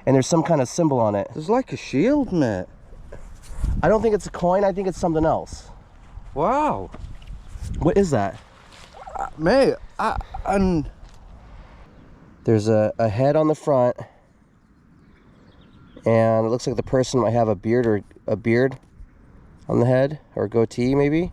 and there's some kind of symbol on it. There's like a shield, mate. I don't think it's a coin. I think it's something else. Wow. What is that? Mate, and there's a head on the front, and it looks like the person might have a beard on the head, or a goatee maybe.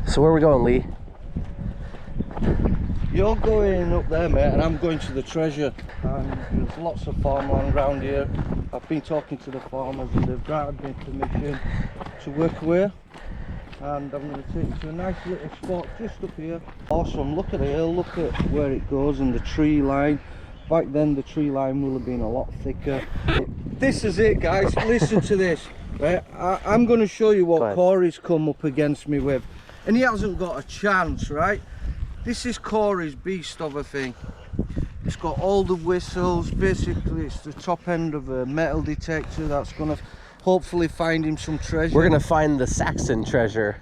So where are we going, Lee? you're going up there, mate, and I'm going to the treasure. And there's lots of farmland around here. I've been talking to the farmers and they've granted me permission to work away. And I'm going to take you to a nice little spot just up here. Awesome, look at the hill, look at where it goes and the tree line. Back then the tree line will have been a lot thicker. This is it, guys, listen to this. Right, I'm going to show you what Corey's come up against me with. And he hasn't got a chance, right? This is Corey's beast of a thing. It's got all the whistles, basically it's the top end of a metal detector that's going to hopefully find him some treasure. We're gonna find the Saxon treasure.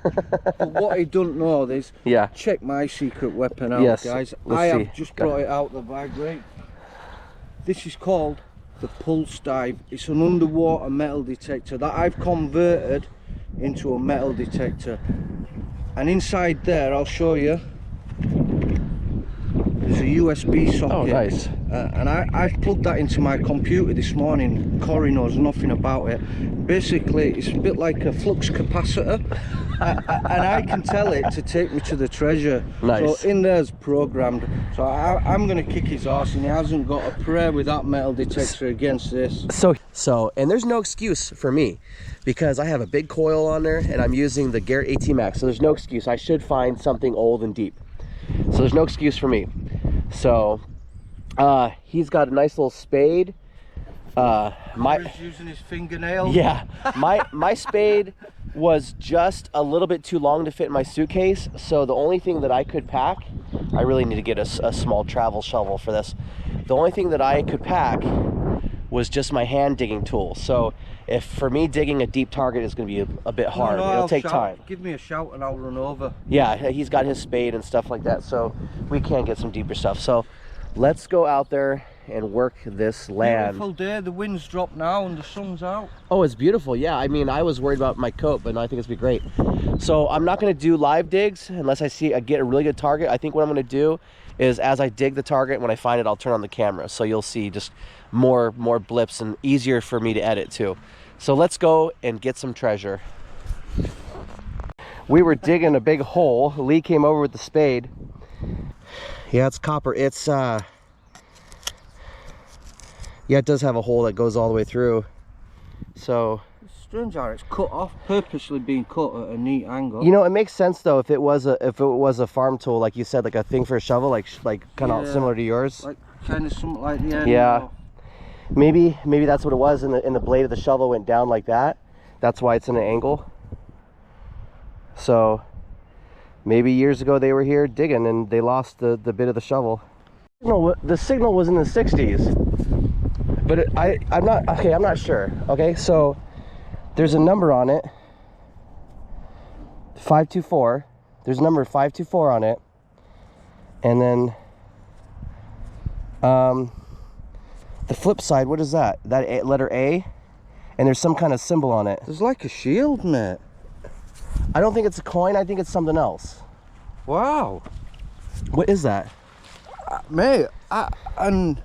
But what he don't know is, check my secret weapon out, guys. I have just brought it out the bag, right? This is called the pulse dive. It's an underwater metal detector that I've converted into a metal detector. And inside there, I'll show you, there's a USB socket. Oh, nice. And I've plugged that into my computer this morning. Corey knows nothing about it. Basically, it's a bit like a flux capacitor. And I can tell it to take me to the treasure. Nice. So in there's programmed. So I'm going to kick his arse, and he hasn't got a prayer with that metal detector against this. So, and there's no excuse for me, because I have a big coil on there, and I'm using the Garrett AT Max. So there's no excuse. I should find something old and deep. So there's no excuse for me. So he's got a nice little spade. He's using his fingernail. Yeah, my spade was just a little bit too long to fit in my suitcase. So the only thing that I could pack, I really need to get a small travel shovel for this. The only thing that I could pack was just my hand digging tool. So if for me digging a deep target is going to be a bit hard, it'll take time. Give me a shout and I'll run over. Yeah, he's got his spade and stuff like that, so we can get some deeper stuff. So let's go out there and work this land. Beautiful day, the wind's dropped now and the sun's out. Oh, it's beautiful. Yeah, I mean, I was worried about my coat, but no, I think it's gonna be great. So I'm not gonna do live digs unless I get a really good target. I think what I'm gonna do is, as I dig the target, when I find it, I'll turn on the camera. So you'll see just more blips and easier for me to edit too. So let's go and get some treasure. We were digging a big hole. Lee came over with the spade. Yeah, it's copper. It's yeah, it does have a hole that goes all the way through. So it's strange how it's cut off, purposely being cut at a neat angle. You know, it makes sense though if it was a farm tool, like you said, like a thing for a shovel, like kind of similar to yours. Like kind of something like the end. Yeah. Maybe that's what it was, and the blade of the shovel went down like that. That's why it's in an angle. So maybe years ago they were here digging and they lost the bit of the shovel. The signal was in the 60s, but I'm not sure. Okay, so there's a number on it, 524. There's a number 524 on it, and then the flip side, what is that? That letter A, and there's some kind of symbol on it. There's like a shield, mate. I don't think it's a coin. I think it's something else. Wow. What is that? Mate, and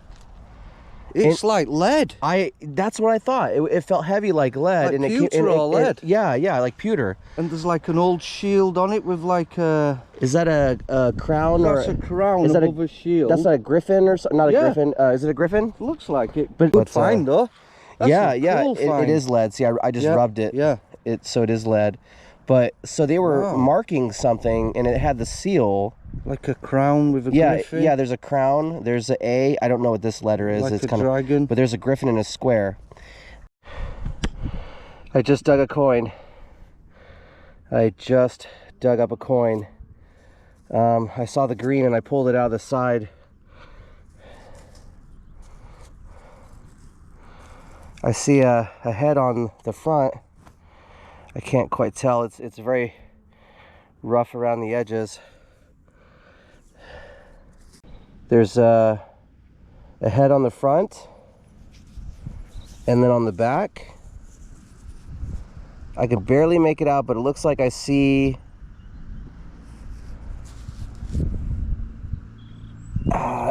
it's like lead. That's what I thought. It felt heavy like lead. Like pewter or lead? Yeah, like pewter. And there's like an old shield on it with like a... Is that a crown? That's a crown above a shield. That's not a griffin or something? Not a griffin. Is it a griffin? Looks like it. But good find though. That's it is lead. See, I just rubbed it. Yeah. So it is lead. But so they were Wow. marking something, and it had the seal. Like a crown with a Yeah, griffin. yeah. There's a crown. There's a A. I don't know what this letter is. Like it's a kind dragon. of, but there's a griffin in a square. I just dug a coin. I just dug up a coin. I saw the green and I pulled it out of the side. I see a head on the front. I can't quite tell. It's very rough around the edges. There's a head on the front, and then on the back, I can barely make it out, but it looks like I see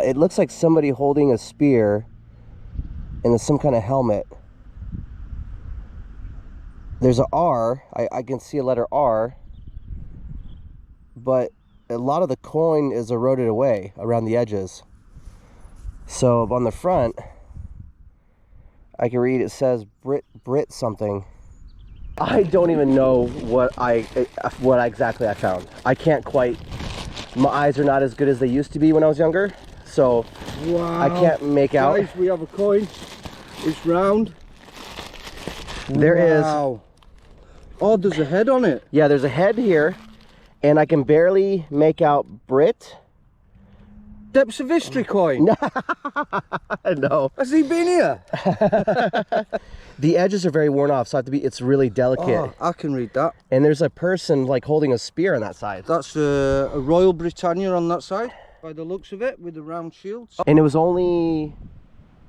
it looks like somebody holding a spear and some kind of helmet. There's a R. I can see a letter R, but a lot of the coin is eroded away around the edges. So on the front, I can read, it says Brit something. I don't even know what exactly I found. I can't quite, my eyes are not as good as they used to be when I was younger, so Wow. I can't make out. Guys, we have a coin. It's round. There is. Oh, there's a head on it. Yeah, there's a head here, and I can barely make out Brit. Depths of history coin. No. Has he been here? The edges are very worn off, so it's really delicate. Oh, I can read that. And there's a person like holding a spear on that side. That's a Royal Britannia on that side, by the looks of it, with the round shields. And it was only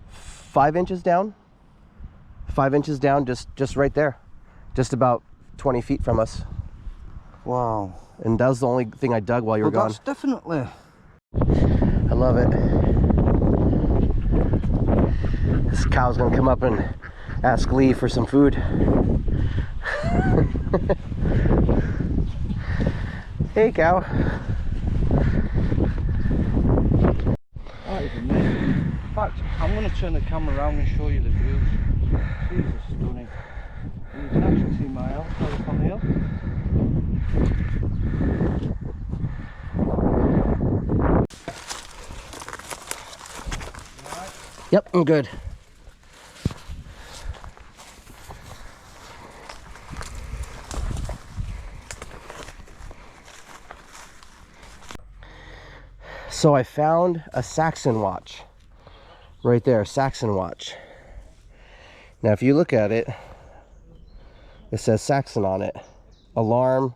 5 inches down. 5 inches down, just right there. Just about 20 feet from us. Wow. And that was the only thing I dug while you were gone. That's definitely. I love it. This cow's gonna come up and ask Lee for some food. Hey, cow. That is amazing. In fact, I'm going to turn the camera around and show you the views. These are stunning. And you can actually see my house right up on the hill. Yep, I'm good. So I found a Saxon watch. Right there, Saxon watch. Now if you look at it, it says Saxon on it. Alarm,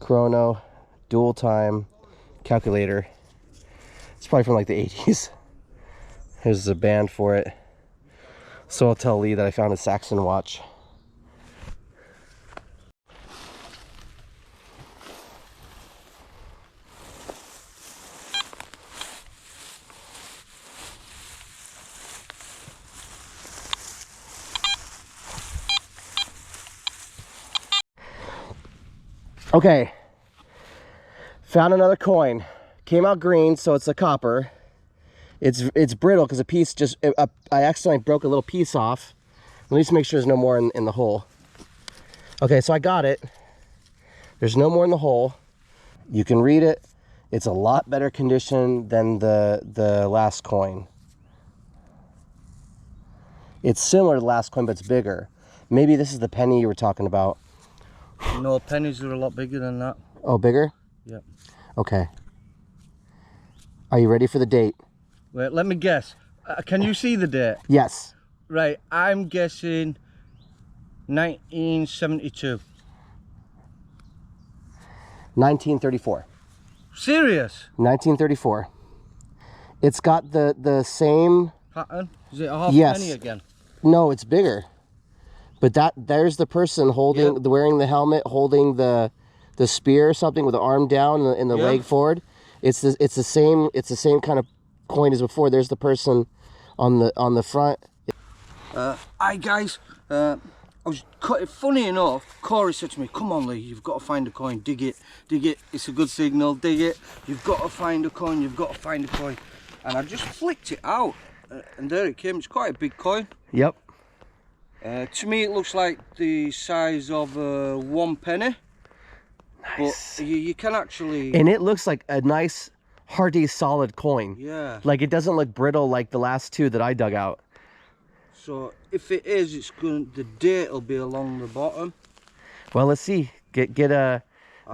chrono, dual time, calculator. It's probably from like the 80s. Here's a band for it. So I'll tell Lee that I found a Saxon watch. Okay, found another coin. Came out green, so it's a copper. It's brittle because a piece just, I accidentally broke a little piece off. At least make sure there's no more in the hole. Okay, so I got it. There's no more in the hole. You can read it. It's a lot better condition than the last coin. It's similar to the last coin, but it's bigger. Maybe this is the penny you were talking about. No, pennies are a lot bigger than that. Oh, bigger? Yep. Okay. Are you ready for the date? Wait, let me guess. Can you see the date? Yes. Right, I'm guessing 1972. 1934. Serious? 1934. It's got the same Pattern? Is it a half Yes. penny again? No, it's bigger. But there's the person holding, Yep. wearing the helmet, holding the spear or something with the arm down and the Yep. leg forward. It's the same kind of coin as before. There's the person on the front. Hi guys, I was funny enough, Corey said to me, come on Lee, you've got to find a coin, dig it, it's a good signal, dig it, you've got to find a coin, and I just flicked it out, and there it came. It's quite a big coin. Yep. To me it looks like the size of a 1 penny. Nice. But you can actually... And it looks like a nice, hearty, solid coin. Yeah. Like it doesn't look brittle like the last two that I dug out. So if it is, it's going. The date will be along the bottom. Well, let's see. Get a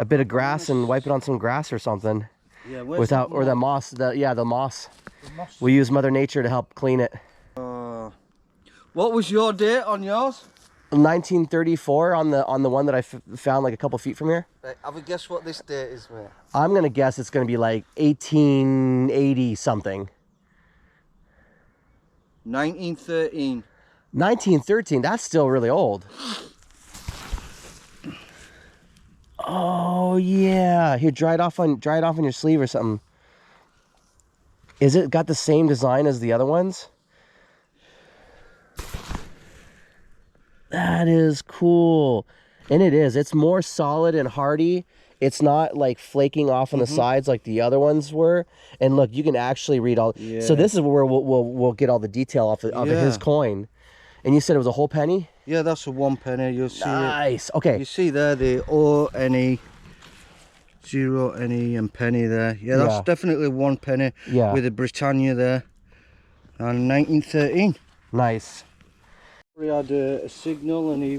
bit of grass and wipe it on some grass or something. Yeah. Without or the moss. The moss. The moss. We use Mother Nature to help clean it. What was your date on yours? 1934 on the one that I found like a couple feet from here. Right, have a guess what this date is, mate. I'm gonna guess it's gonna be like 1880 something. 1913. 1913. That's still really old. Oh yeah. Here, dry it off on your sleeve or something. Is it got the same design as the other ones? That is cool. And it is. It's more solid and hardy. It's not like flaking off on the sides like the other ones were. And look, you can actually read all. Yeah. So this is where we'll get all the detail off of his coin. And you said it was a whole penny? Yeah, that's a 1 penny. You'll see nice. it. Okay. You see there the O, NE, 0, NE and penny there. Yeah, that's definitely 1 penny. Yeah. With a Britannia there. And 1913. Nice. He had a signal and he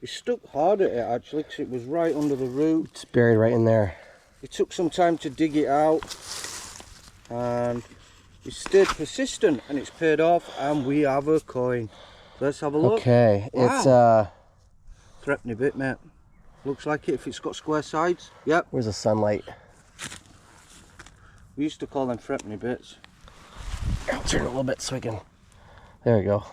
stuck hard at it actually because it was right under the root. It's buried right in there. It took some time to dig it out and he stayed persistent and it's paid off and we have a coin. Let's have a look. Okay, wow. It's threepenny bit, mate. Looks like it if it's got square sides. Yep. Where's the sunlight? We used to call them threepenny bits. I'll turn it a little bit so we can. There we go.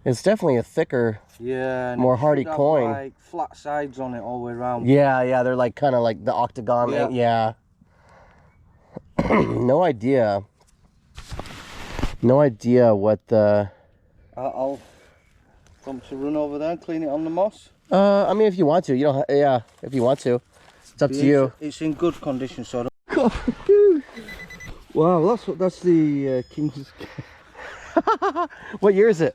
It's definitely a thicker, more hardy coin. Like flat sides on it all the way around. Yeah, they're like kind of like the octagon. Yeah. No idea what the. I'll come to run over there and clean it on the moss. I mean, if you want to, you don't. Yeah, if you want to, it's up to you. It's in good condition, so. Wow, that's the King's. What year is it?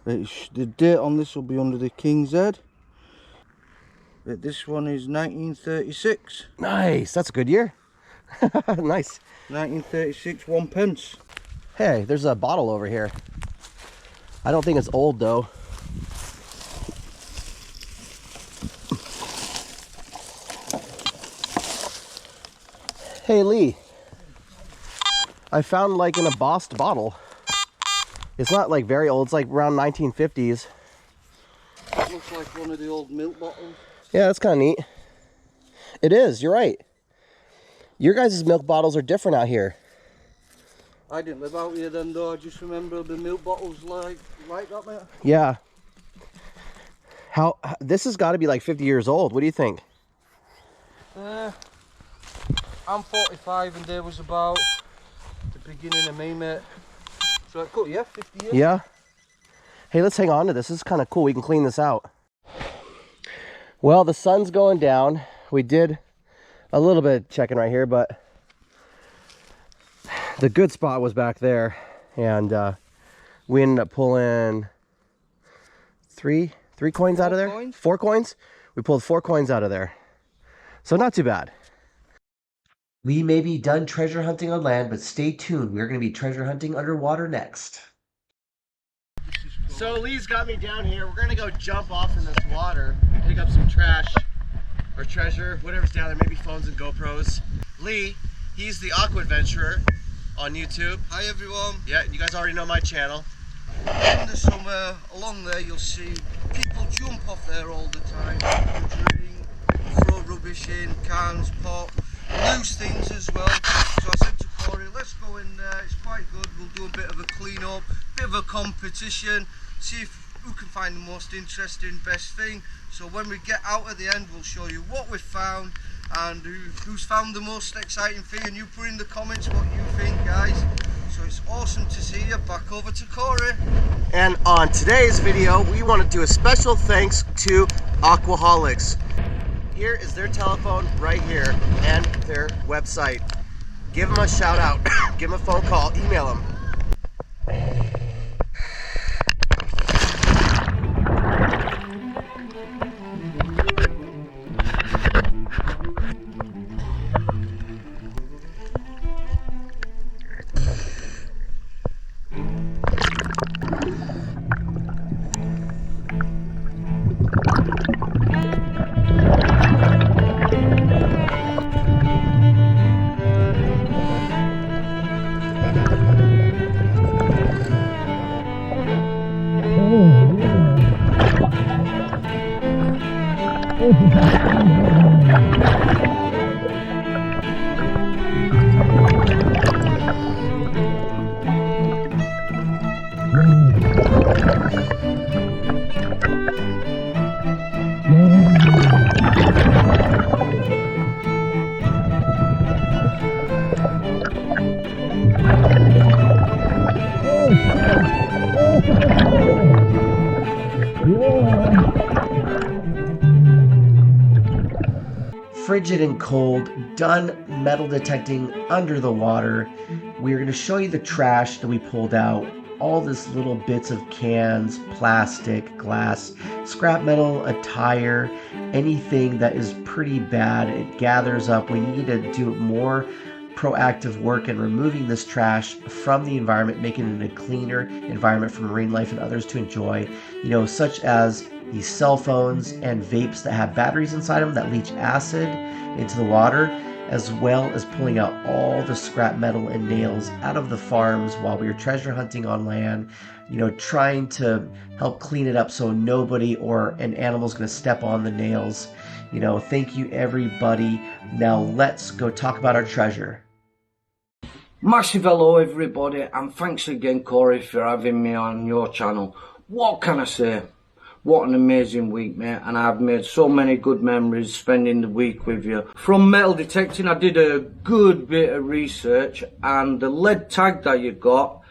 The date on this will be under the King's Head. But this one is 1936. Nice, that's a good year. Nice. 1936, 1 pence. Hey, there's a bottle over here. I don't think it's old though. Hey Lee, I found like an embossed bottle. It's not like very old, it's like around 1950s. It looks like one of the old milk bottles. Yeah, that's kind of neat. It is, you're right. Your guys' milk bottles are different out here. I didn't live out here then though, I just remember the milk bottles like that, mate. Yeah. This has got to be like 50 years old, what do you think? I'm 45 and there was about the beginning of me, mate. So it could, yeah, 50 years. Yeah. Hey, let's hang on to this. This is kind of cool. We can clean this out. Well, the sun's going down. We did a little bit of checking right here, but the good spot was back there. And we ended up pulling three coins out of there. Coins? 4 coins. We pulled 4 coins out of there. So not too bad. We may be done treasure hunting on land, but stay tuned. We're going to be treasure hunting underwater next. So Lee's got me down here. We're going to go jump off in this water, pick up some trash or treasure, whatever's down there, maybe phones and GoPros. Lee, he's the Aqua Adventurer on YouTube. Hi everyone. Yeah, you guys already know my channel. In the summer, along there you'll see people jump off there all the time. Drink, throw rubbish in, cans, pot. Loose things as well. So I said to Corey, let's go in there, it's quite good, we'll do a bit of a clean up, bit of a competition, see who can find the most interesting, best thing. So when we get out at the end, we'll show you what we found and who's found the most exciting thing, and you put in the comments what you think, guys. So it's awesome to see you. Back over to Corey. And on today's video, we want to do a special thanks to Aquaholics. here is their telephone right here and their website. Give them a shout out, give them a phone call, email them. Frigid and cold, done metal detecting under the water. We're going to show you the trash that we pulled out. All this little bits of cans, plastic, glass, scrap metal, a tire, anything that is pretty bad. It gathers up. We need to do more proactive work in removing this trash from the environment, making it a cleaner environment for marine life and others to enjoy, such as these cell phones and vapes that have batteries inside them that leach acid into the water, as well as pulling out all the scrap metal and nails out of the farms while we were treasure hunting on land, trying to help clean it up so nobody or an animal's going to step on the nails. Thank you everybody. Now let's go talk about our treasure. Massive hello everybody, and thanks again Corey for having me on your channel. What can I say? What an amazing week, mate, and I've made so many good memories spending the week with you. From metal detecting, I did a good bit of research, and the lead tag that you got,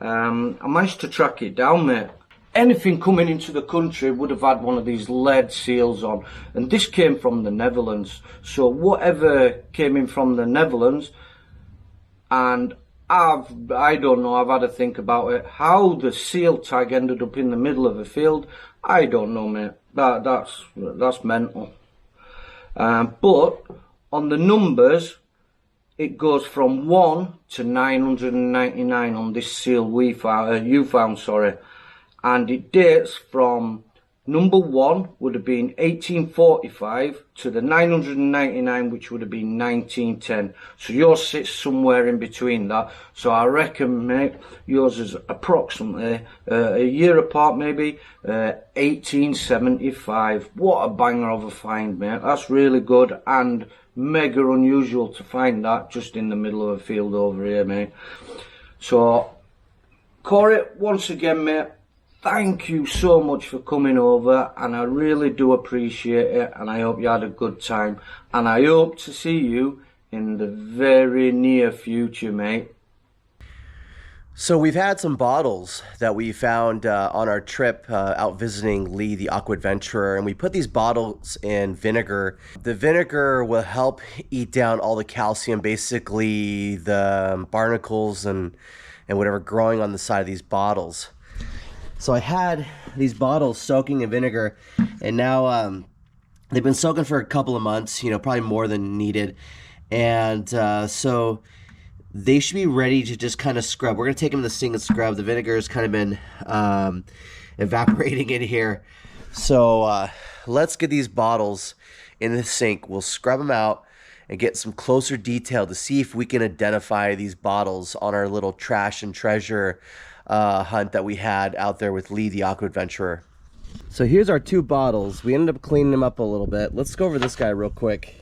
I managed to track it down, mate. Anything coming into the country would have had one of these lead seals on, and this came from the Netherlands. So whatever came in from the Netherlands, and I don't know, I've had to think about it. How the seal tag ended up in the middle of a field, I don't know, mate. That's mental. But on the numbers, it goes from 1 to 999 on this seal you found, sorry. And it dates from number 1 would have been 1845 to the 999, which would have been 1910. So yours sits somewhere in between that. So I reckon, mate, yours is approximately a year apart, maybe 1875. What a banger of a find, mate. That's really good and mega unusual to find that just in the middle of a field over here, mate. So, Corey, once again, mate, thank you so much for coming over, and I really do appreciate it, and I hope you had a good time, and I hope to see you in the very near future, mate. So we've had some bottles that we found on our trip out visiting Lee, the Aqua Adventurer, and we put these bottles in vinegar. The vinegar will help eat down all the calcium, basically the barnacles and whatever growing on the side of these bottles. So I had these bottles soaking in vinegar, and now they've been soaking for a couple of months, probably more than needed. And so they should be ready to just kind of scrub. We're going to take them in the sink and scrub. The vinegar has kind of been evaporating in here. So let's get these bottles in the sink. We'll scrub them out and get some closer detail to see if we can identify these bottles on our little trash and treasure hunt that we had out there with Lee, the Aqua Adventurer. So here's our 2 bottles. We ended up cleaning them up a little bit. Let's go over this guy real quick.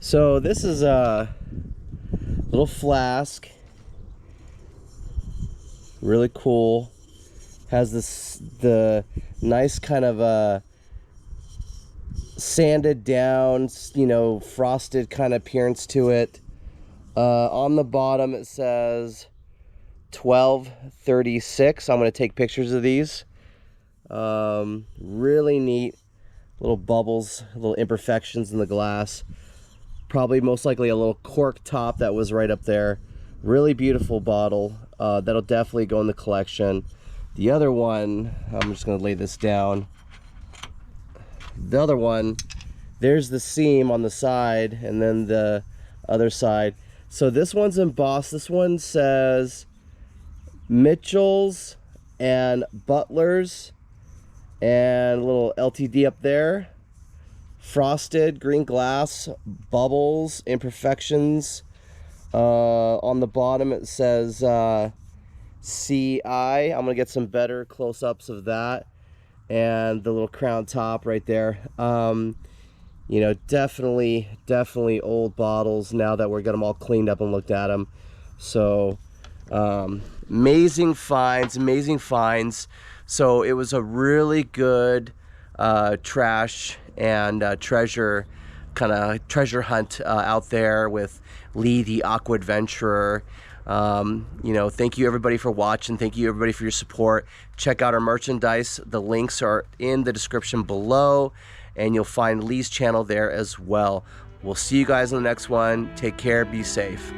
So this is a little flask, really cool. Has the nice kind of sanded down, frosted kind of appearance to it. On the bottom it says 1236. I'm going to take pictures of these. Really neat. little bubbles, little imperfections in the glass. Probably most likely a little cork top that was right up there. Really beautiful bottle. That'll definitely go in the collection. The other one, I'm just gonna lay this down. The other one, there's the seam on the side and then the other side. So this one's embossed. This one says Mitchell's and Butler's and a little LTD up there. Frosted green glass, bubbles, imperfections. On the bottom it says CI. I'm gonna get some better close-ups of that, and the little crown top right there. You know, definitely old bottles now that we're getting them all cleaned up and looked at them. So amazing finds. So it was a really good trash and treasure hunt out there with Lee the Aqua Adventurer. You know, thank you everybody for watching. Thank you everybody for your support. Check out our merchandise. The links are in the description below, and you'll find Lee's channel there as well. We'll see you guys in the next one. Take care, be safe.